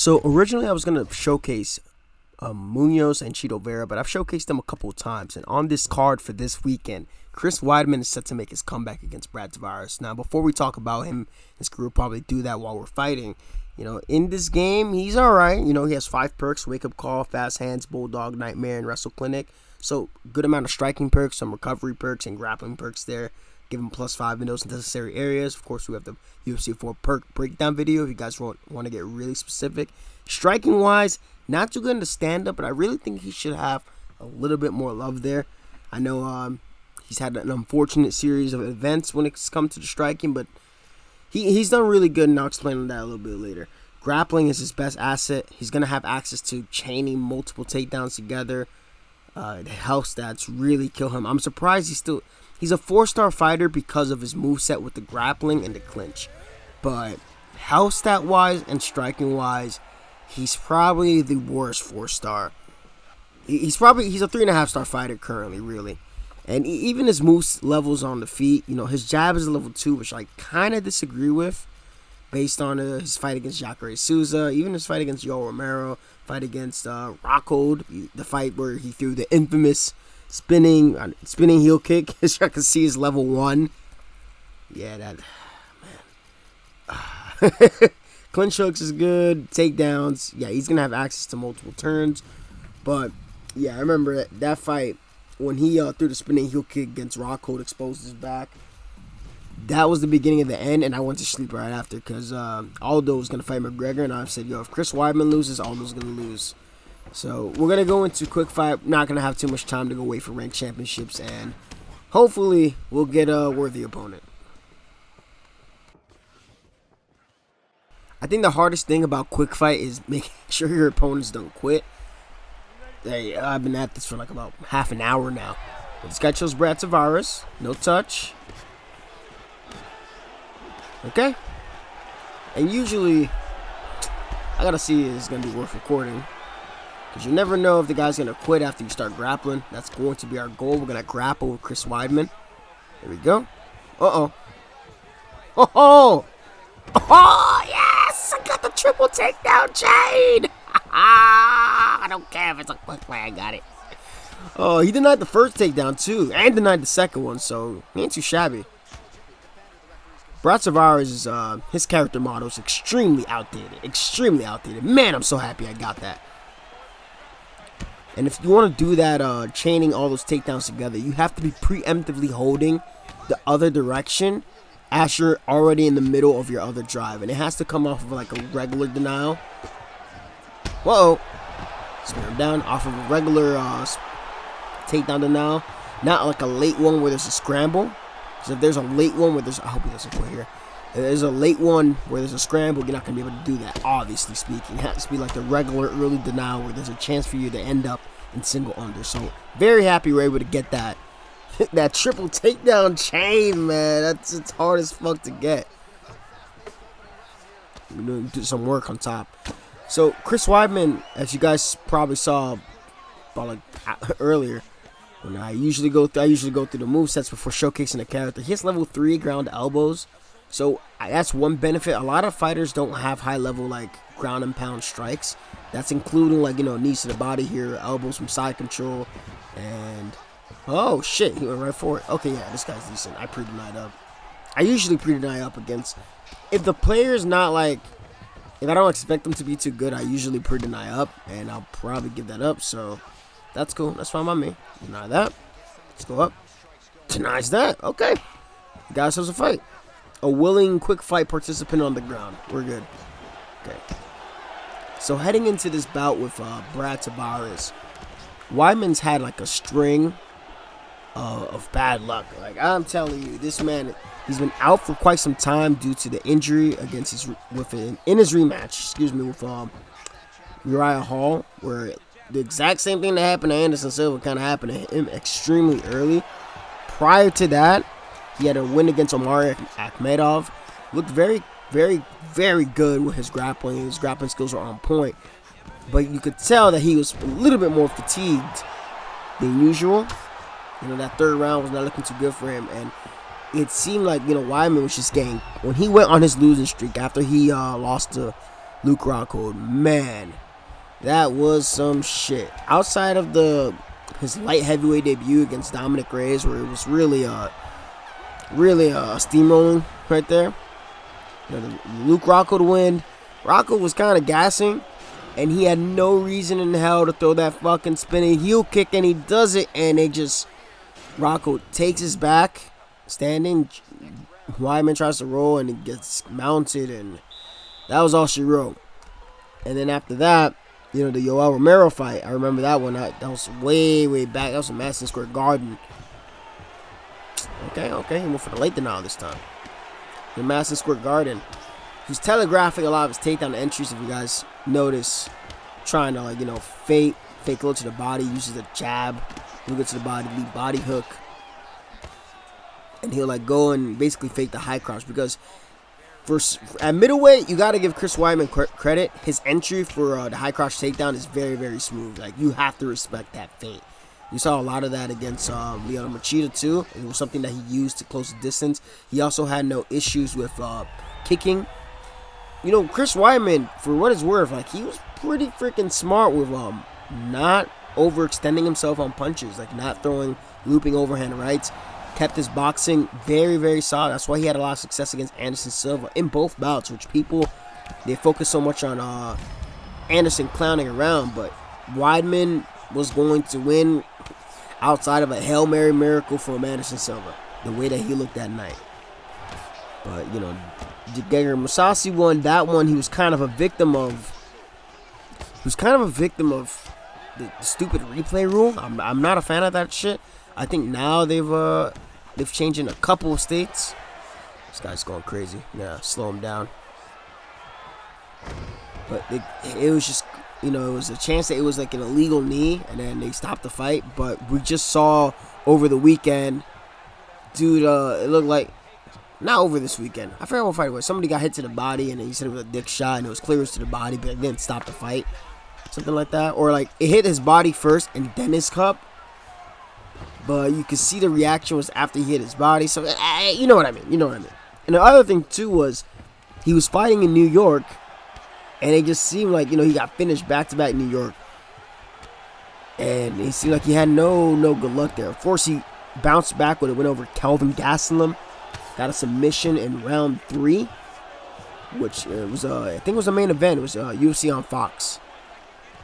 So originally I was going to showcase Munoz and Chito Vera, but I've showcased them a couple of times. And on this card for this weekend, Chris Weidman is set to make his comeback against Brad Tavares. Now, before we talk about him, his crew will probably do that while we're fighting. In this game, he's all right. He has 5 perks: Wake Up Call, Fast Hands, Bulldog, Nightmare, and Wrestle Clinic. So, good amount of striking perks, some recovery perks, and grappling perks there. Give him +5 in those necessary areas. Of course, we have the UFC 4 perk breakdown video if you guys want to get really specific. Striking-wise, not too good in the stand-up, but I really think he should have a little bit more love there. I know he's had an unfortunate series of events when it's come to the striking, but he's done really good, and I'll explain on that a little bit later. Grappling is his best asset. He's going to have access to chaining multiple takedowns together. The health stats really kill him. I'm surprised he's a 4-star fighter because of his moveset with the grappling and the clinch. But health stat wise and striking wise, he's probably the worst 4-star. He's a 3.5-star fighter currently, really. And even his move levels on the feet, his jab is a level 2, which I kind of disagree with, based on his fight against Jacare Souza, even his fight against Yoel Romero, fight against Rockhold, the fight where he threw the infamous spinning heel kick. As I can see, is level 1. Yeah, man. Clinch hooks is good. Takedowns, yeah, he's gonna have access to multiple turns. But yeah, I remember that fight when he threw the spinning heel kick against Rockhold, exposed his back. That was the beginning of the end, and I went to sleep right after because Aldo was going to fight McGregor, and I said, if Chris Weidman loses, Aldo's going to lose. So we're going to go into quick fight. Not going to have too much time to go wait for ranked championships, and hopefully we'll get a worthy opponent. I think the hardest thing about quick fight is making sure your opponents don't quit. Hey, I've been at this for like about half an hour now. But this guy chose Brad Tavares. No touch. Okay. And usually, I gotta see if it's gonna be worth recording. Because you never know if the guy's gonna quit after you start grappling. That's going to be our goal. We're gonna grapple with Chris Weidman. There we go. Uh-oh. Oh, yes! I got the triple takedown chain! I don't care if it's a quick play, I got it. Oh, he denied the first takedown too, and denied the second one, so he ain't too shabby. Brad Tavares' his character model is extremely outdated. Extremely outdated. Man, I'm so happy I got that. And if you want to do that, chaining all those takedowns together, you have to be preemptively holding the other direction as you're already in the middle of your other drive. And it has to come off of like a regular denial. Whoa. Spin him down off of a regular takedown denial. Not like a late one where there's a scramble. So if there's a late one where I hope he doesn't quit here. If there's a late one where there's a scramble, you're not going to be able to do that, obviously speaking. It has to be like the regular early denial where there's a chance for you to end up in single under. So very happy we're able to get that. That triple takedown chain, man. It's hard as fuck to get. We're going to do some work on top. So Chris Weidman, as you guys probably saw about earlier, when I usually go through the movesets before showcasing the character. He has level 3 ground elbows, so that's one benefit. A lot of fighters don't have high level like ground and pound strikes. That's including like knees to the body here, elbows from side control, and oh shit, he went right for it. Okay, yeah, this guy's decent. I pre-denied up. I usually pre-deny up against if the player's not like. If I don't expect them to be too good, I usually pre-deny up, and I'll probably give that up. So. That's cool. That's fine by me. Deny that. Let's go up. Denies that. Okay. Got ourselves a fight. A willing quick fight participant on the ground. We're good. Okay. So heading into this bout with Brad Tavares, Weidman's had like a string of bad luck. Like I'm telling you, this man, he's been out for quite some time due to the injury against in his rematch. With Uriah Hall, where the exact same thing that happened to Anderson Silva kind of happened to him extremely early. Prior to that, he had a win against Omari Akhmedov. Looked very, very, very good with his grappling. His grappling skills were on point. But you could tell that he was a little bit more fatigued than usual. That third round was not looking too good for him. And it seemed like, Weidman was just getting... When he went on his losing streak after he lost to Luke Rockhold, man, that was some shit. Outside of his light heavyweight debut against Dominic Reyes, where it was really steamrolling right there. The Luke Rockhold win. Rockhold was kind of gassing, and he had no reason in hell to throw that fucking spinning heel kick, and he does it, and Rockhold takes his back, standing. Weidman tries to roll, and he gets mounted, and that was all she wrote. And then after that, the Yoel Romero fight, I remember that one. That was way, way back. That was in Madison Square Garden. Okay, he went for the late denial this time. In Madison Square Garden. He's telegraphing a lot of his takedown entries, if you guys notice. Trying to, fake low to the body, uses the jab, he'll get to the body, lead body hook. And he'll, go and basically fake the high crouch, because at middleweight, you got to give Chris Weidman credit. His entry for the high crouch takedown is very, very smooth. You have to respect that feint. You saw a lot of that against Lyoto Machida, too. It was something that he used to close the distance. He also had no issues with kicking. Chris Weidman, for what it's worth, he was pretty freaking smart with not overextending himself on punches, not throwing looping overhand rights. Kept his boxing very, very solid. That's why he had a lot of success against Anderson Silva in both bouts, which they focus so much on Anderson clowning around, but Weidman was going to win outside of a Hail Mary miracle from Anderson Silva, the way that he looked that night. But, Gegard Mousasi won that one. He was kind of a victim of the stupid replay rule. I'm not a fan of that shit. I think now they've changed in a couple of states. This guy's going crazy. Yeah, slow him down. But it was just, it was a chance that it was an illegal knee, and then they stopped the fight. But we just saw over the weekend, dude, it looked like, not over this weekend, I forgot what fight it was. Somebody got hit to the body, and he said it was a dick shot, and it was clearance to the body, but it didn't stop the fight. Something like that. Or it hit his body first, and then his cup. But you could see the reaction was after he hit his body. So, you know what I mean. And the other thing, too, was he was fighting in New York. And it just seemed like, he got finished back-to-back in New York. And it seemed like he had no good luck there. Of course, he bounced back when it went over Kelvin Gastelum. Got a submission in round 3. Which was, I think it was the main event. It was UFC on Fox.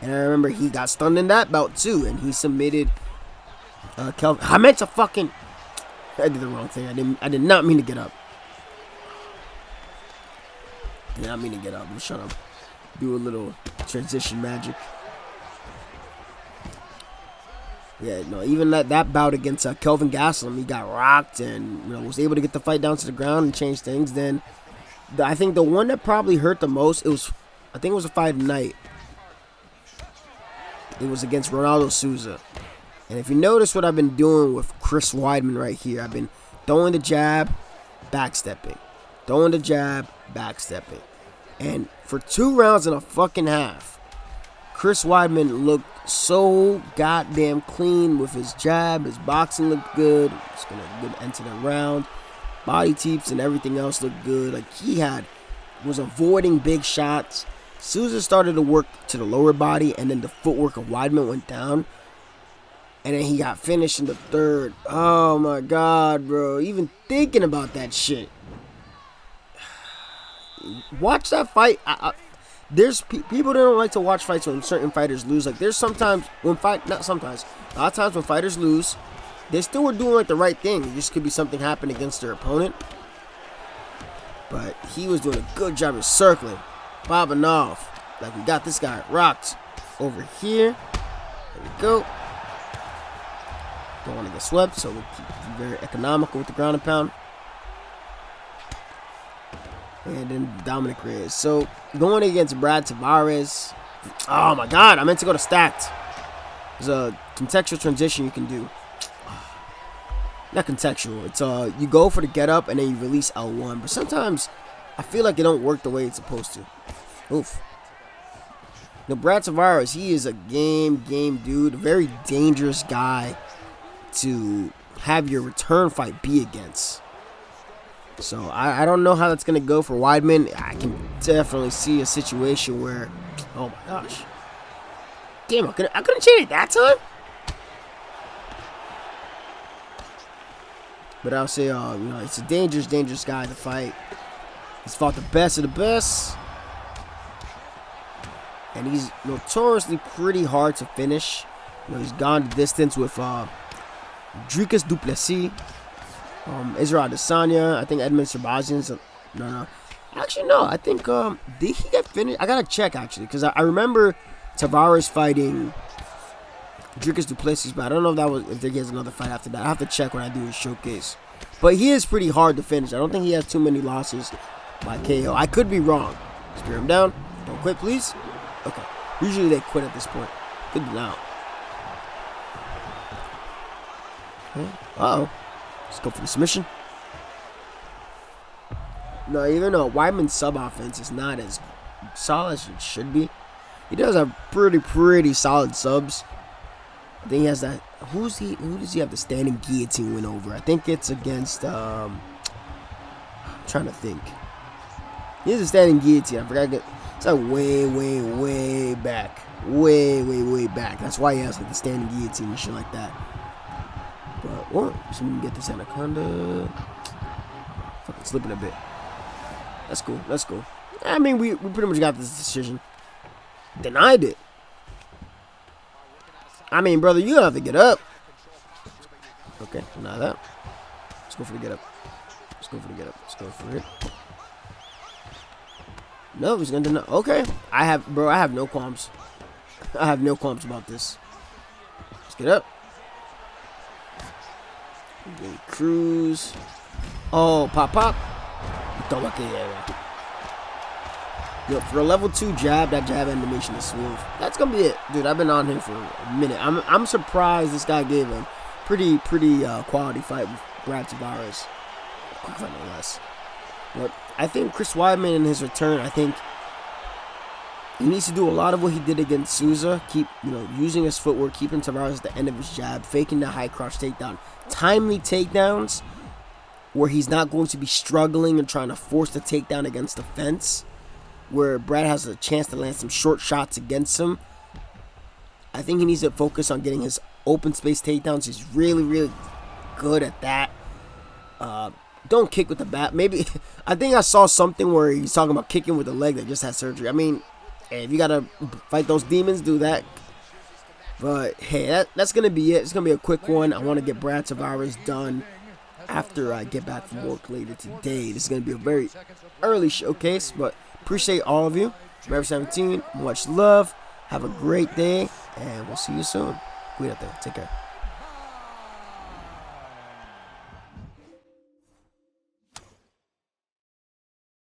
And I remember he got stunned in that bout, too. And he submitted... Kelvin, I meant to fucking... I did the wrong thing. I did not mean to get up. I'm just trying to do a little transition magic. Yeah, no, even that bout against Kelvin Gastelum, he got rocked and was able to get the fight down to the ground and change things. Then, I think the one that probably hurt the most, I think it was a fight night. It was against Ronaldo Souza. And if you notice what I've been doing with Chris Weidman right here, I've been throwing the jab, backstepping. Throwing the jab, backstepping. And for 2 rounds and a fucking half, Chris Weidman looked so goddamn clean with his jab. His boxing looked good. It's going to good enter the round. Body teeps and everything else looked good. He was avoiding big shots. Souza started to work to the lower body, and then the footwork of Weidman went down. And then he got finished in the 3rd. Oh my God, bro. Even thinking about that shit. Watch that fight. There's people that don't like to watch fights when certain fighters lose. There's sometimes a lot of times when fighters lose, they still were doing the right thing. It just could be something happened against their opponent. But he was doing a good job of circling, bobbing off. We got this guy rocked over here. There we go. Don't want to get swept, so we'll keep very economical with the ground and pound. And then Dominic Reyes. So, going against Brad Tavares. Oh my God, I meant to go to stacked. There's a contextual transition you can do. Not contextual. It's you go for the get up and then you release L1. But sometimes I feel like it don't work the way it's supposed to. Oof. Now, Brad Tavares, he is a game dude. A very dangerous guy to have your return fight be against. So I don't know how that's going to go for Weidman. I can definitely see a situation where, oh my gosh. Damn, I couldn't change it that time. But I'll say, it's a dangerous guy to fight. He's fought the best of the best. And he's notoriously pretty hard to finish. He's gone the distance with Dricus Duplessis, Israel Adesanya. I think Edmund Serbazian. No. Actually, no. I think, did he get finished? I got to check, actually. Because I remember Tavares fighting Dricus Duplessis, but I don't know if he has another fight after that. I have to check when I do his showcase. But he is pretty hard to finish. I don't think he has too many losses by KO. I could be wrong. Spear him down. Don't quit, please. Okay. Usually they quit at this point. Good now. Okay. Uh-oh. Let's go for the submission. No, even though Weidman's sub-offense is not as solid as it should be, he does have pretty solid subs. I think he has that. Who does he have the standing guillotine win over? I think it's against. I'm trying to think. He has a standing guillotine. I forgot. It's like way back. Way back. That's why he has like the standing guillotine and shit like that. But so we can get this anaconda. Fucking slipping a bit. That's cool. I mean, we pretty much got this decision. Denied it. I mean, brother, you have to get up. Okay, now that. Let's go for the get up. Let's go for it. No, he's gonna deny. Okay, I have no qualms. I have no qualms about this. Let's get up. Cruise. Oh, pop. Yo, for a level 2 jab, that jab animation is smooth. That's gonna be it, dude. I've been on him for a minute. I'm surprised this guy gave him pretty quality fight with Brad Tavares. Quick fight, no less. But I think Chris Weidman in his return, I think he needs to do a lot of what he did against Souza. Keep using his footwork, keeping Tavares at the end of his jab, faking the high crouch takedown, timely takedowns, where he's not going to be struggling and trying to force the takedown against the fence, where Brad has a chance to land some short shots against him. I think he needs to focus on getting his open space takedowns. He's really good at that. Don't kick with the bat. Maybe I think I saw something where he's talking about kicking with the leg that just had surgery. I mean, hey, if you gotta fight those demons, do that. But hey, that's gonna be it. It's gonna be a quick one. I want to get Brad Tavares done after I get back from work later today. This is gonna be a very early showcase, but appreciate all of you. Forever 17. Much love. Have a great day, and we'll see you soon. Cuídate. Take care.